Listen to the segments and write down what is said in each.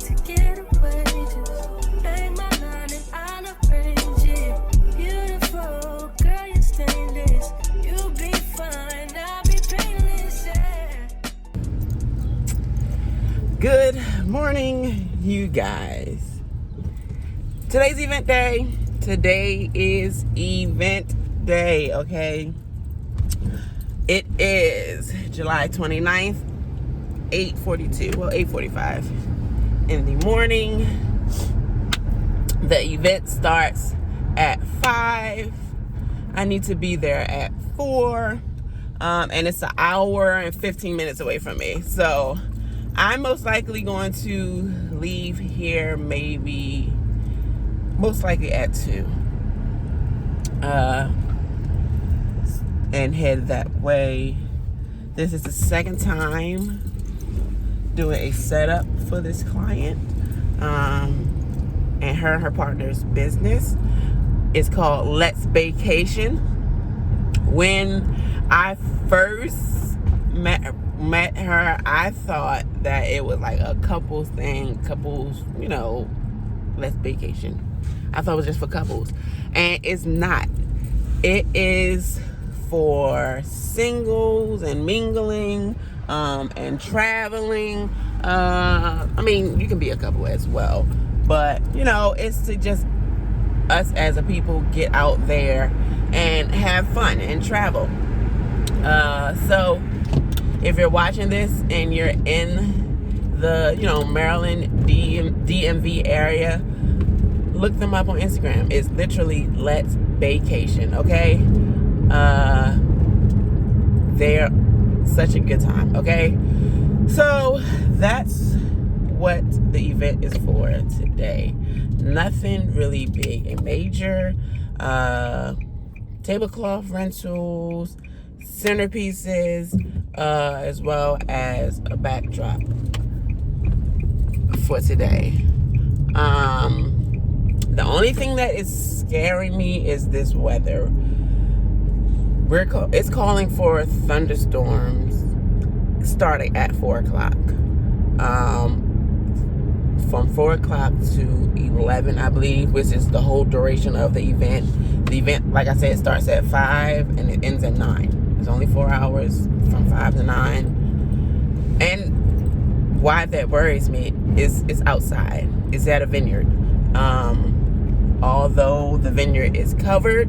to get away. Just bang my line and I'll arrange it. Beautiful girl, you're stainless. You'll be fine, I'll be painless, yeah. Good morning, you guys. Today's event day. Today is event day, okay? It is July 29th, 8:42, well, 8:45 in the morning. The event starts at 5. I need to be there at 4. And it's an hour and 15 minutes away from me. So I'm most likely going to leave here most likely at 2. And head that way. This is the second time doing a setup for this client and her partner's business. It's called Let's Vacation. When I first met her, I thought that it was like a couples thing, let's vacation. I thought it was just for couples, and it's not. It is for singles and mingling and traveling. You can be a couple as well, but it's to just us as a people get out there and have fun and travel. So if you're watching this and you're in the Maryland DMV area, look them up on Instagram. It's literally Let's Vacation, okay? They're such a good time, okay? So that's what the event is for today. Nothing really big and major. Tablecloth rentals, centerpieces, as well as a backdrop for today. The only thing that is scaring me is this weather. It's calling for thunderstorms starting at 4 o'clock. From 4 o'clock to 11, I believe, which is the whole duration of the event. The event, like I said, starts at 5 and it ends at 9. It's only 4 hours from 5 to 9. And why that worries me is it's outside. It's at a vineyard. Although the vineyard is covered,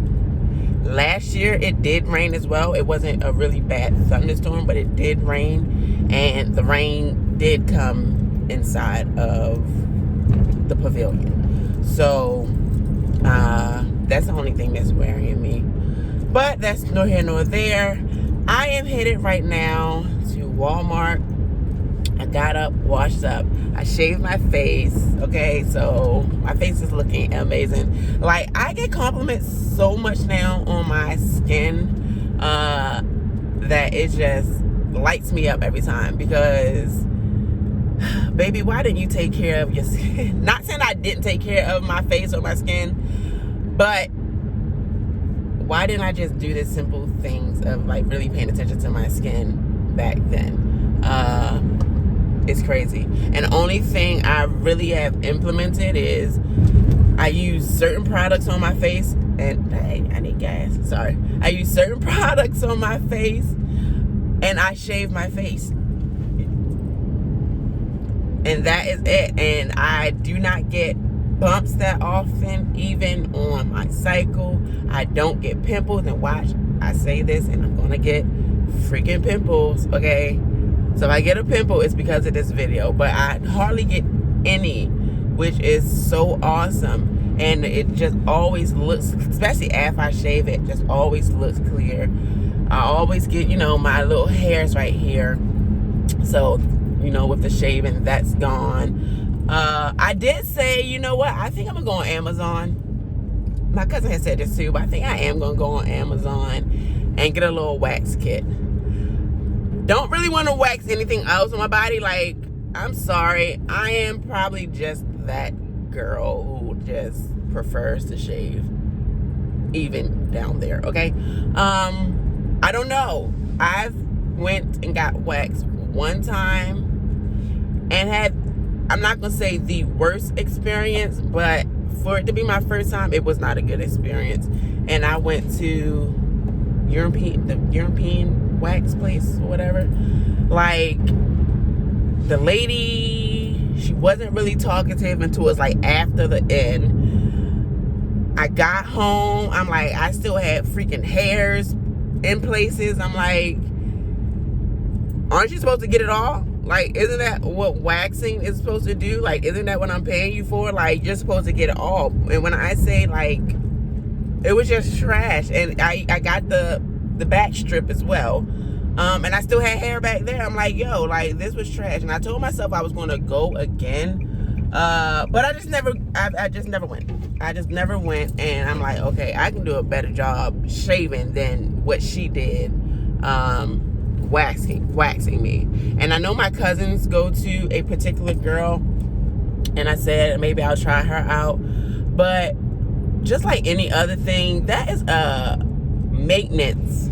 last year it did rain as well. It wasn't a really bad thunderstorm, but it did rain, and the rain did come inside of the pavilion. So that's the only thing that's worrying me. But that's nor here nor there. I am headed right now to Walmart. I got up, washed up, I shaved my face, okay? So my face is looking amazing. Like, I get compliments so much now on my skin that it just lights me up every time, because baby, why didn't you take care of your skin? Not saying I didn't take care of my face or my skin, but why didn't I just do the simple things of like really paying attention to my skin back then? It's crazy. And the only thing I really have implemented is I use certain products on my face, and hey, I need gas. Sorry. I use certain products on my face, and I shave my face. And that is it. And I do not get bumps that often, even on my cycle. I don't get pimples. And watch, I say this and I'm gonna get freaking pimples, okay? So if I get a pimple, it's because of this video. But I hardly get any, which is so awesome. And it just always looks, especially after I shave it, just always looks clear. I always get, my little hairs right here. So, with the shaving, that's gone. I did say, you know what? I think I'm going to go on Amazon. My cousin had said this too, but I think I am going to go on Amazon and get a little wax kit. Don't really want to wax anything else on my body. Like, I'm sorry. I am probably just that girl who just prefers to shave even down there, okay? I don't know. I've went and got waxed one time and I'm not gonna say the worst experience, but for it to be my first time, it was not a good experience. And I went to the European wax place or whatever. Like, the lady, she wasn't really talkative until it was like after the end. I got home, I'm like, I still had freaking hairs in places. I'm like, aren't you supposed to get it all? Like, isn't that what waxing is supposed to do? Like, isn't that what I'm paying you for? Like, you're supposed to get it all. And when I say, like, it was just trash. And I got the back strip as well. And I still had hair back there. I'm like, yo, like, this was trash. And I told myself I was going to go again. But I just never went. I just never went. And I'm like, okay, I can do a better job shaving than what she did. Waxing me. And I know my cousins go to a particular girl, and I said maybe I'll try her out, but just like any other thing, that is a maintenance,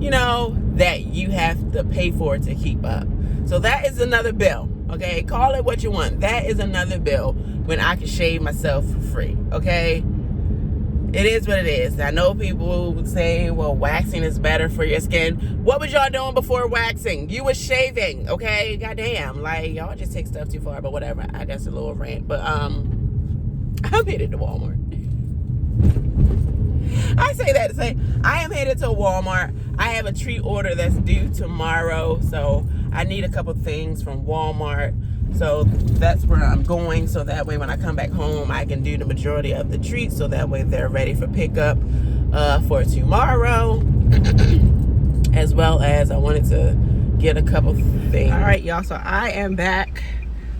you know, that you have to pay for to keep up. So that is another bill. Okay, call it what you want. That is another bill when I can shave myself for free. Okay, it is what it is. I know people would say, well, waxing is better for your skin. What was y'all doing before waxing? You was shaving, okay? Goddamn. Like, y'all just take stuff too far, but whatever. That's a little rant. But, I'm headed to Walmart. I say that to say, I am headed to Walmart. I have a treat order that's due tomorrow, so I need a couple things from Walmart. So that's where I'm going, so that way when I come back home, I can do the majority of the treats, so that way they're ready for pickup for tomorrow. As well as I wanted to get a couple things. All right, y'all, so I am back.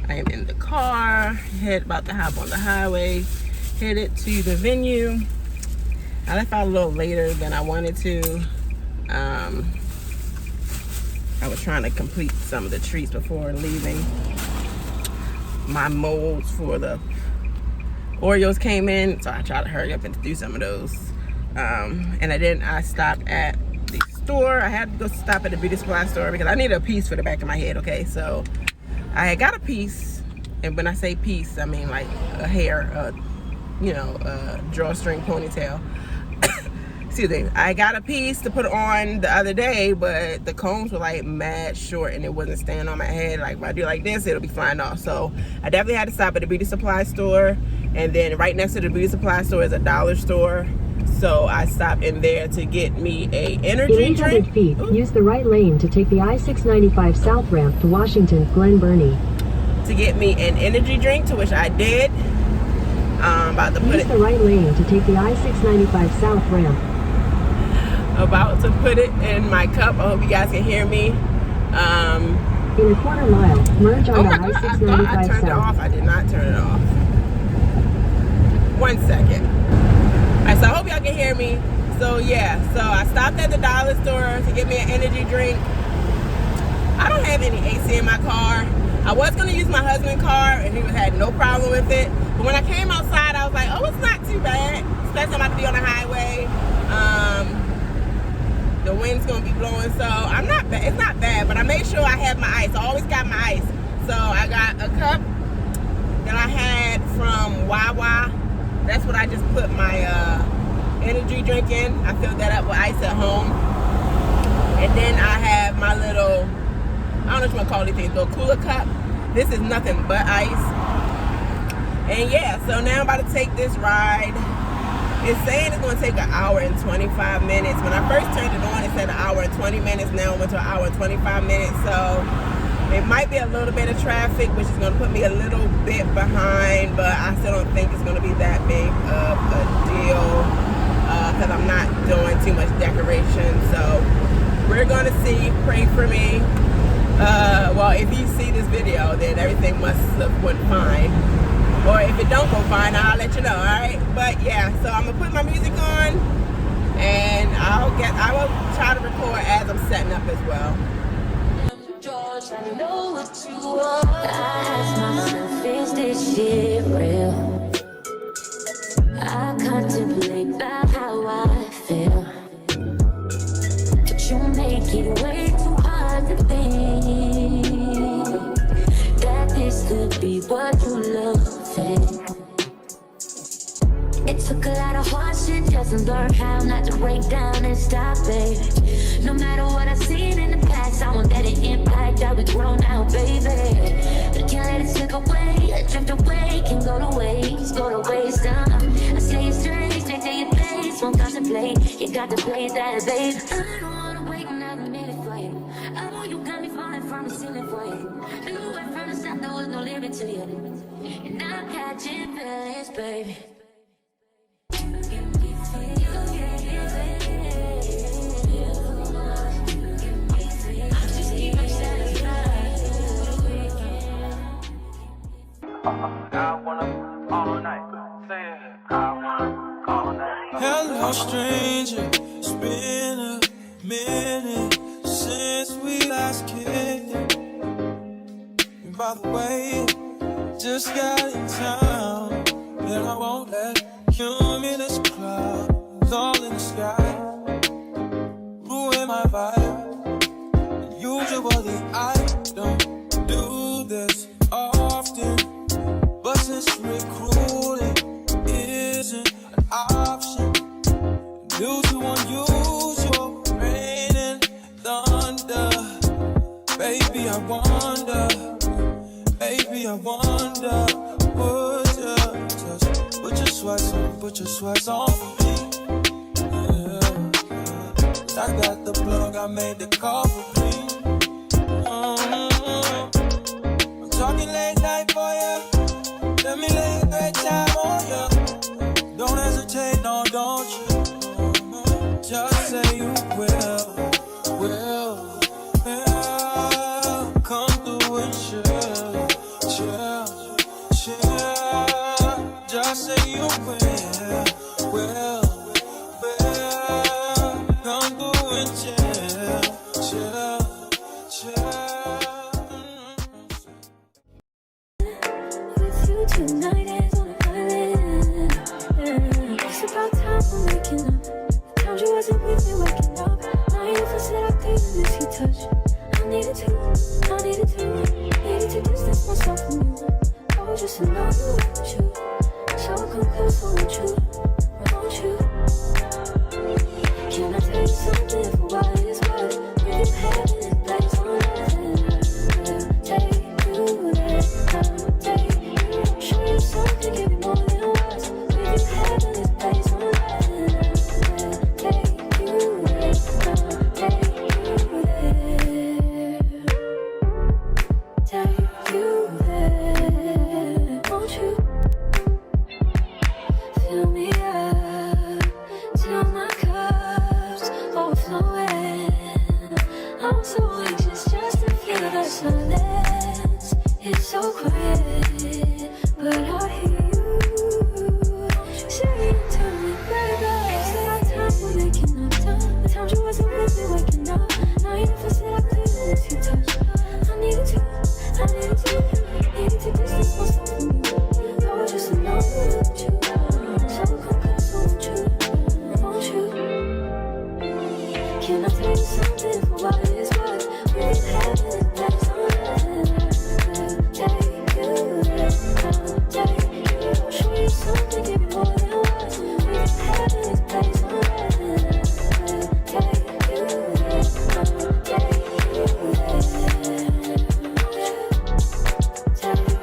I am in the car, about to hop on the highway, headed to the venue. I left out a little later than I wanted to. I was trying to complete some of the treats before leaving. My molds for the Oreos came in, so I tried to hurry up and do some of those. And I stopped at the store. I had to go stop at the beauty supply store because I needed a piece for the back of my head, okay? So I had got a piece, and when I say piece, I mean like a hair, drawstring ponytail. Excuse me. I got a piece to put on the other day, but the combs were like mad short and it wasn't staying on my head. Like, if I do like this, it'll be flying off. So I definitely had to stop at the beauty supply store, and then right next to the beauty supply store is a dollar store. So I stopped in there to get me a energy drink. 800 feet, use the right lane to take the I-695 South ramp to Washington, Glen Burnie. To get me an energy drink, to which I did. About to put use the right lane to take the I-695 South ramp. About to put it in my cup. I hope you guys can hear me. In a quarter mile, merge on the I-695 I turned it off. I did not turn it off. 1 second. Alright, so I hope y'all can hear me. So yeah, so I stopped at the dollar store to get me an energy drink. I don't have any AC in my car. I was gonna use my husband's car and he had no problem with it. But when I came outside, I was like, oh, it's not too bad. Especially I'm about to be on the highway. The wind's gonna be blowing, so I'm not bad. It's not bad, but I made sure I have my ice. I always got my ice. So I got a cup that I had from Wawa. That's what I just put my energy drink in. I filled that up with ice at home. And then I have my little, I don't know what you want to call these things, little cooler cup. This is nothing but ice. And yeah, so now I'm about to take this ride. It's saying it's going to take 1 hour and 25 minutes. When I first turned it on, it said 1 hour and 20 minutes. Now it went to 1 hour and 25 minutes. So it might be a little bit of traffic, which is going to put me a little bit behind. But I still don't think it's going to be that big of a deal because I'm not doing too much decoration. So we're going to see. Pray for me. Well, if you see this video, then everything must have went fine. Or if it don't go fine, I'll let you know, alright? But yeah, so I'm gonna put my music on and I will try to record as I'm setting up as well. George, I know what you want. I ask myself, is this shit real? I contemplate about how I feel. But you make it way too hard to think that this could be what you loving. It took a lot of hard shit just to learn how not to break down and stop it. No matter what I've seen in the past, I won't let it impact how we grow now, baby. But can't let it slip away, drift away, can go to waste, I say it straight to your face, won't contemplate. You got to play that, babe. I don't wanna wait another minute for you. I know you got me falling from the ceiling for you. Knew it from the start, there was no limit to you. And I'm catching feelings, baby. Hello, stranger. It's been a minute since we last kicked it. And by the way, just got in town, and I won't let cumulus clouds all in the sky ruin my vibe. And usually I don't do this often, but since recruiting isn't an option due to unusual rain and thunder, baby, I wonder, put your sweats on for me. Yeah. I got the plug, I made the call for me. I'm talking late night for ya. Let me lay a great time on ya. Don't hesitate, no, don't you? Just say you will. Come through and chill. Just say you will. Come through and chill. With you tonight is on an island. It's about time we're making up. The times you wasn't with me waking up. Now you feel set up there in this heat touch. I needed to distance myself from you. Oh, just to know you want you. So come close, won't you? Can I tell you something for what it's worth? We've been having it place on nothing. Take you there, take you. Show you something, give you more than words. We've been having it place on nothing. Take you there, take you there. Take you there, won't you? Fill me up till my cup's overflowing. I'm so anxious just to feel the silence. It's so quiet, but I hear you saying to me, baby. It's about time we're making up time. The times you wasn't with me waking up. Now you never said I couldn't you touch. I needed to distance myself from you. I was just in love with you. So come close, won't you? Can I tell you something for what it's worth? We've been having it place on nothing. Take you there, show you something, give you more than words. We've been having it place on nothing. Take you there, take you there.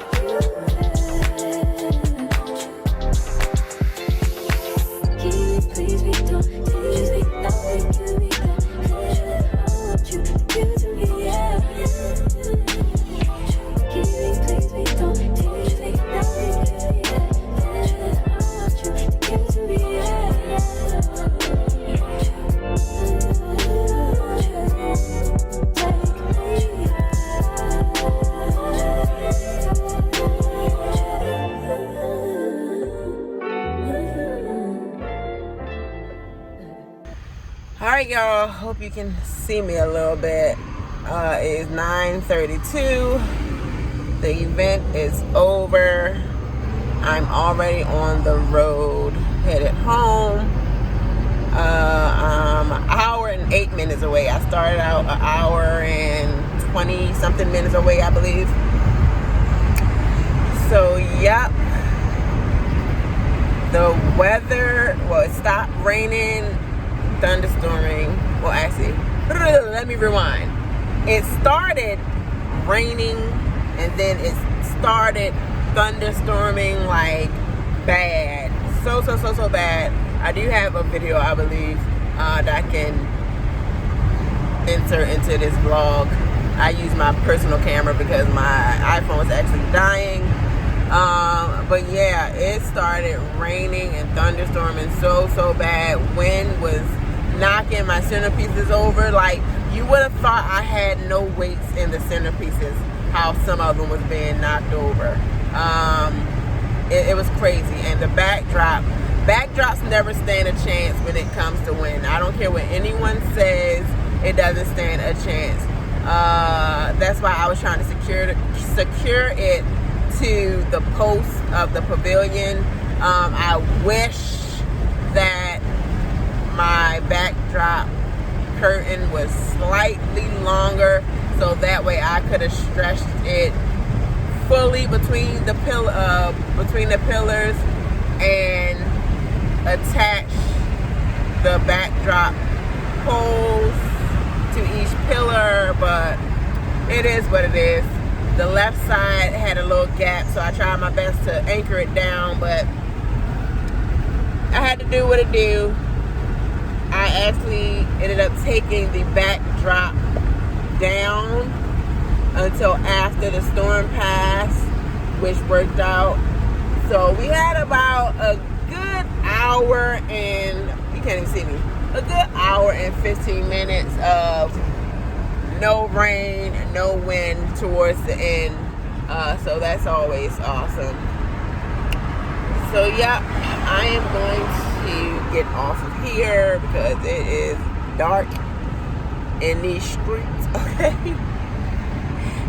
Alright y'all, hope you can see me a little bit. It is 9:32. The event is over. I'm already on the road, headed home. I'm an hour and 8 minutes away. I started out an hour and 20 something minutes away, I believe. So, yep. The weather, well, it stopped raining, thunderstorming. Well, actually, let me rewind. It started raining and then it started thunderstorming like bad. So bad. I do have a video, I believe, that I can insert into this vlog. I use my personal camera because my iPhone is actually dying. But yeah, it started raining and thunderstorming so bad. Wind was knocking my centerpieces over. Like, you would have thought I had no weights in the centerpieces, how some of them was being knocked over. It was crazy. And the backdrops never stand a chance when it comes to wind. I don't care what anyone says, it doesn't stand a chance. That's why I was trying to secure it to the post of the pavilion. I wish that my backdrop curtain was slightly longer, so that way I could have stretched it fully between the pillars and attach the backdrop poles to each pillar, but it is what it is. The left side had a little gap, so I tried my best to anchor it down, but I had to do what it do. I actually ended up taking the backdrop down until after the storm passed, which worked out. So we had about a good hour and, you can't even see me, a good hour and 15 minutes of no rain, no wind towards the end. So that's always awesome. So yeah, I am going to get off of here because it is dark in these streets, okay?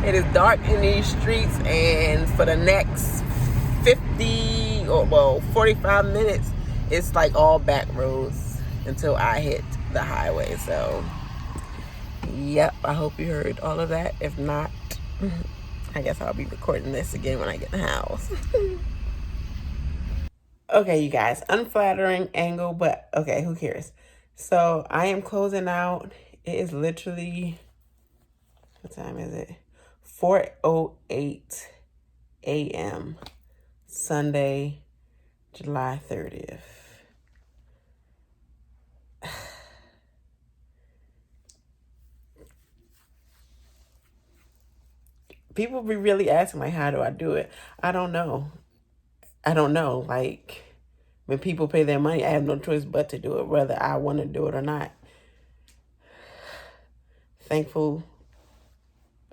It is dark in these streets, and for the next 45 minutes, it's like all back roads until I hit the highway. So yep, I hope you heard all of that. If not, I guess I'll be recording this again when I get in the house. Okay, you guys, unflattering angle, but okay, who cares? So I am closing out. It is literally, what time is it? 4:08 a.m. Sunday, July 30th. People be really asking, like, how do I do it? I don't know. Like, when people pay their money, I have no choice but to do it, whether I want to do it or not.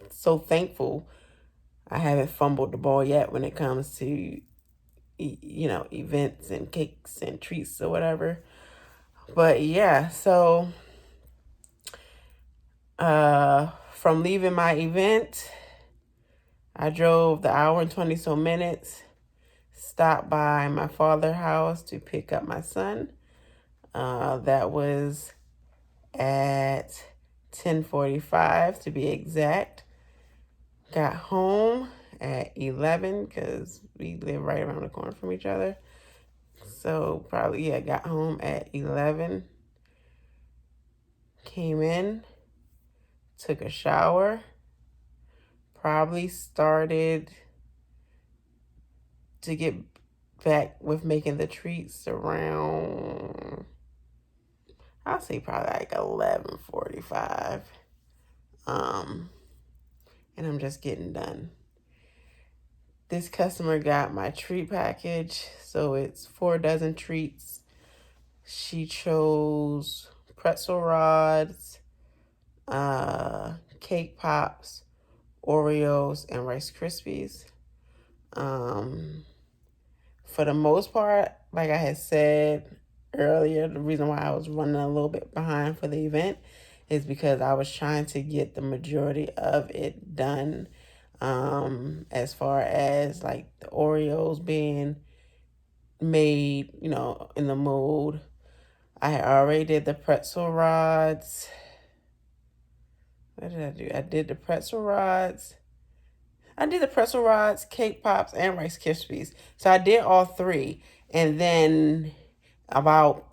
So thankful I haven't fumbled the ball yet when it comes to, events and cakes and treats or whatever. But yeah, so from leaving my event, I drove the hour and 20 so minutes, stopped by my father's house to pick up my son. That was at 10:45 to be exact. Got home at 11 because we live right around the corner from each other. So probably, yeah, got home at 11. Came in, took a shower, probably started to get back with making the treats around, I'll say probably like 11:45. And I'm just getting done. This customer got my treat package, so it's 4 dozen treats. She chose pretzel rods, cake pops, Oreos, and Rice Krispies. For the most part, like I had said earlier, the reason why I was running a little bit behind for the event is because I was trying to get the majority of it done. As far as like the Oreos being made, in the mold. I had already did the pretzel rods. What did I do? I did the pretzel rods. I did the pretzel rods, cake pops, and Rice Krispies. So I did all three. And then about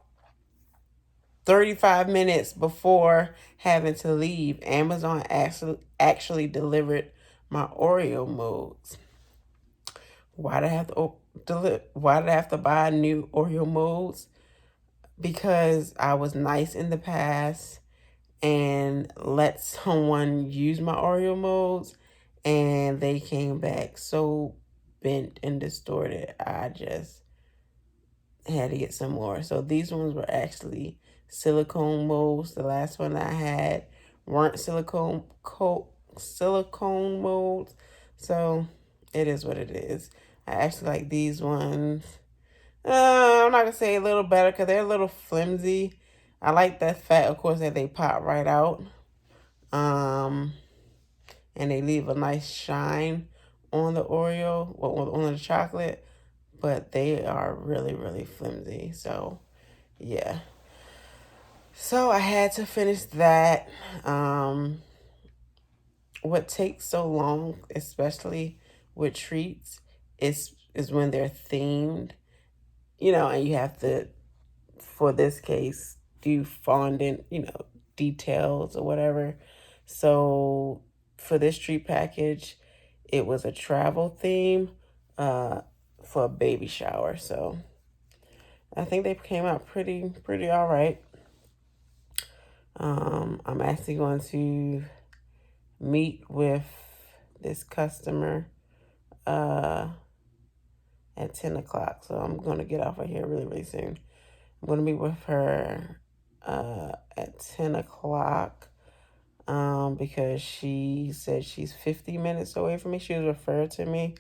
35 minutes before having to leave, Amazon actually delivered my Oreo molds. Why did I have to why did I have to buy new Oreo molds? Because I was nice in the past and let someone use my Oreo molds, and they came back so bent and distorted. I just had to get some more. So these ones were actually silicone molds. The last one I had weren't silicone molds. So it is what it is. I actually like these ones. I'm not gonna say a little better because they're a little flimsy. I like that fact, of course, that they pop right out. And they leave a nice shine on the Oreo, or on the chocolate, but they are really, really flimsy. So, yeah. So I had to finish that. What takes so long, especially with treats, is when they're themed, and you have to, for this case, do fondant, details or whatever. So for this treat package, it was a travel theme for a baby shower. So I think they came out pretty all right. I'm actually going to meet with this customer at 10 o'clock. So I'm going to get off of here really, really soon. I'm going to meet with her at 10 o'clock because she said she's 50 minutes away from me. She was referred to me,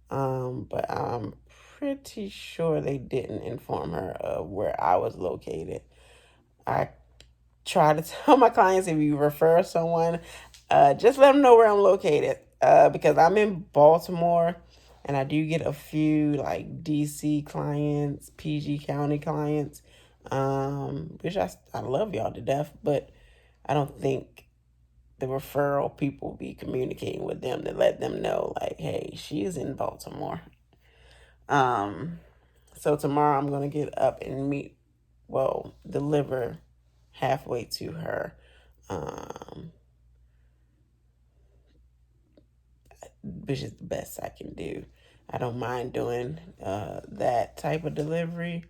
but I'm pretty sure they didn't inform her of where I was located. I try to tell my clients, if you refer someone, just let them know where I'm located, because I'm in Baltimore, and I do get a few like DC clients, PG County clients, which I love y'all to death, but I don't think the referral people be communicating with them to let them know, like, hey, she's in Baltimore. So tomorrow I'm going to get up and deliver halfway to her, which is the best I can do. I don't mind doing that type of delivery.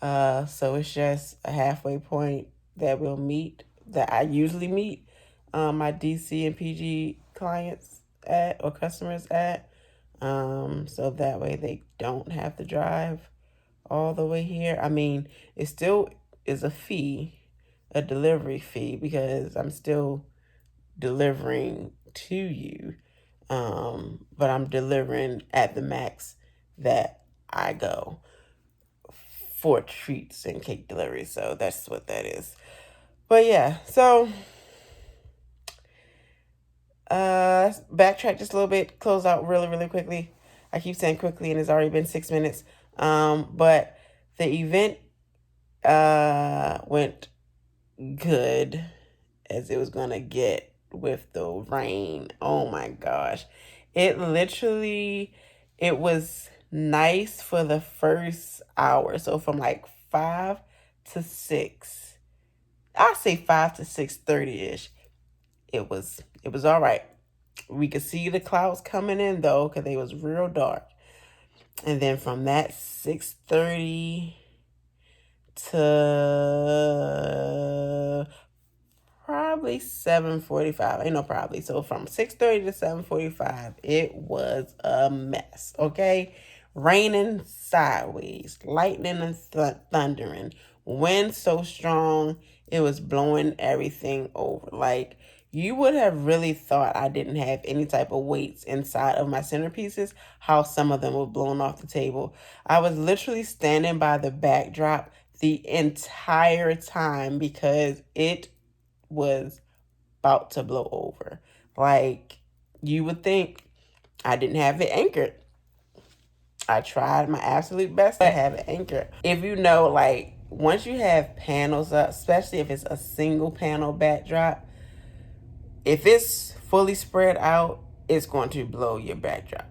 So it's just a halfway point that we'll meet, that I usually meet my DC and PG clients at, or customers at. So that way they don't have to drive all the way here. I mean, it still is a fee, a delivery fee, because I'm still delivering to you. But I'm delivering at the max that I go for treats and cake delivery. So that's what that is. But yeah, so let's backtrack just a little bit, close out really, really quickly. I keep saying quickly, and it's already been 6 minutes. But the event went good as it was gonna get with the rain. Oh my gosh. It was nice for the first hour. So from like 5 to 6, I'll say 5 to 6:30-ish. It was all right. We could see the clouds coming in though, because they was real dark. And then from that 6:30 to probably 7:45. Ain't no probably. So from 6:30 to 7:45, it was a mess. Okay, raining sideways, lightning and thundering, wind so strong it was blowing everything over. Like, you would have really thought I didn't have any type of weights inside of my centerpieces, how some of them were blown off the table. I was literally standing by the backdrop the entire time because it was about to blow over. Like, you would think I didn't have it anchored. I tried my absolute best to have it anchored. If you know, like, once you have panels up, especially if it's a single panel backdrop, if it's fully spread out, it's going to blow your backdrop.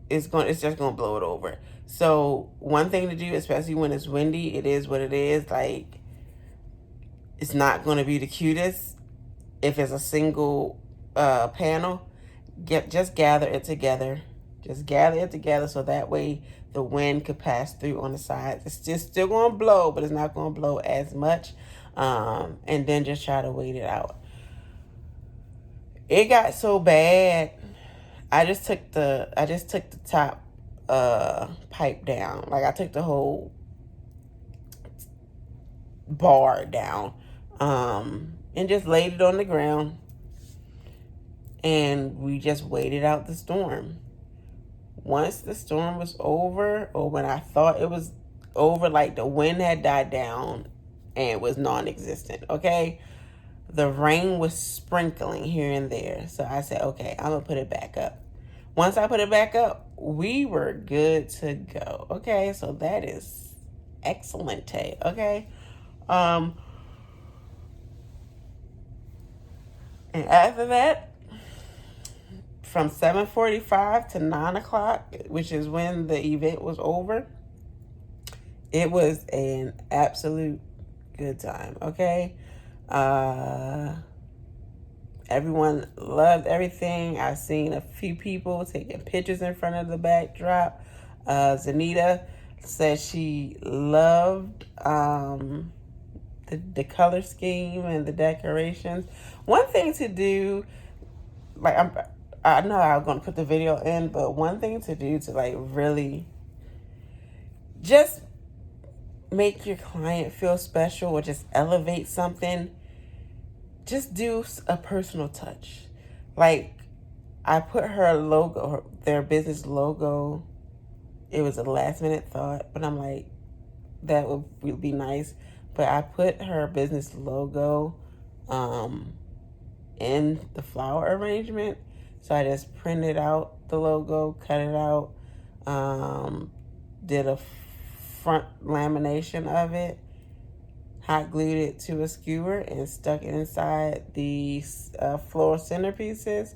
It's just going to blow it over. So one thing to do, especially when it's windy, it is what it is. Like, it's not going to be the cutest if it's a single panel. Just gather it together. Just gather it together so that way the wind could pass through on the sides. It's just still going to blow, but it's not going to blow as much. And then just try to wait it out. It got so bad, I just took the top pipe down. Like, I took the whole bar down, and just laid it on the ground, and we just waited out the storm. Once the storm was over, or when I thought it was over, like the wind had died down and was non-existent, okay? The rain was sprinkling here and there. So I said, okay, I'm going to put it back up. Once I put it back up, we were good to go. Okay, so that is excellent, okay? And after that, from 7:45 to 9 o'clock, which is when the event was over, it was an absolute good time, okay? Everyone loved everything. I've seen a few people taking pictures in front of the backdrop. Zanita said she loved the color scheme and the decorations. One thing to do, like, I know I'm going to put the video in, but one thing to do to, like, really just make your client feel special or just elevate something, just do a personal touch. Like, I put her logo, their business logo, it was a last minute thought, but I'm like, that would be nice. But I put her business logo in the flower arrangement. So I just printed out the logo, cut it out, did a front lamination of it, hot glued it to a skewer, and stuck it inside the floor centerpieces.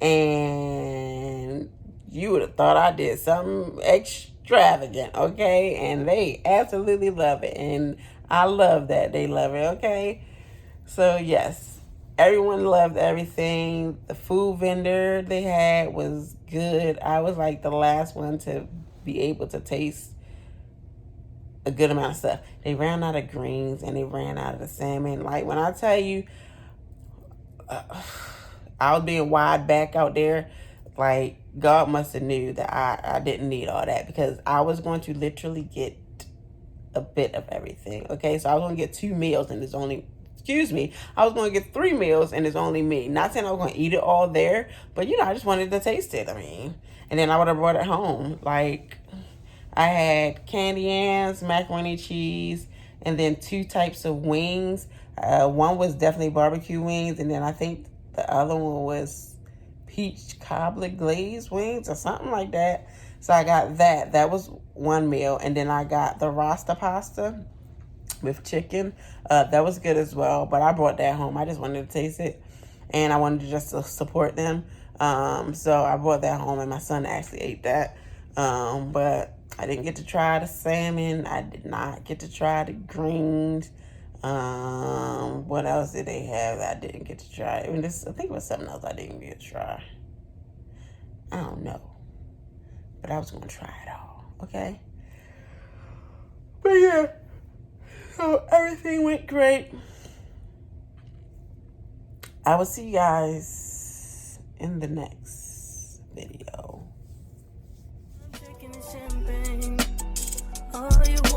And you would have thought I did something extravagant, okay? And they absolutely love it. And I love that they love it, okay? So, yes, everyone loved everything. The food vendor they had was good. I was like the last one to be able to taste a good amount of stuff. They ran out of greens and they ran out of the salmon. Like, when I tell you, I was being wide back out there. Like, God must have knew that I didn't need all that, because I was going to literally get a bit of everything. Okay, so I was going to get 2 meals and there's only, I was going to get 3 meals and it's only me. Not saying I was going to eat it all there, but, you know, I just wanted to taste it. I mean, and then I would have brought it home. Like, I had candy yams, macaroni cheese, and then 2 types of wings. One was definitely barbecue wings, and then I think the other one was peach cobbler glazed wings or something like that. So I got that. That was 1 meal. And then I got the Rasta pasta with chicken. That was good as well. But I brought that home. I just wanted to taste it. And I wanted to just support them. So I brought that home, and my son actually ate that. But I didn't get to try the salmon. I did not get to try the greens. What else did they have that I didn't get to try? I mean, I think it was something else I didn't get to try. I don't know. But I was going to try it all, okay? But yeah, so everything went great. I will see you guys in the next video. I'm drinking the champagne. Oh, you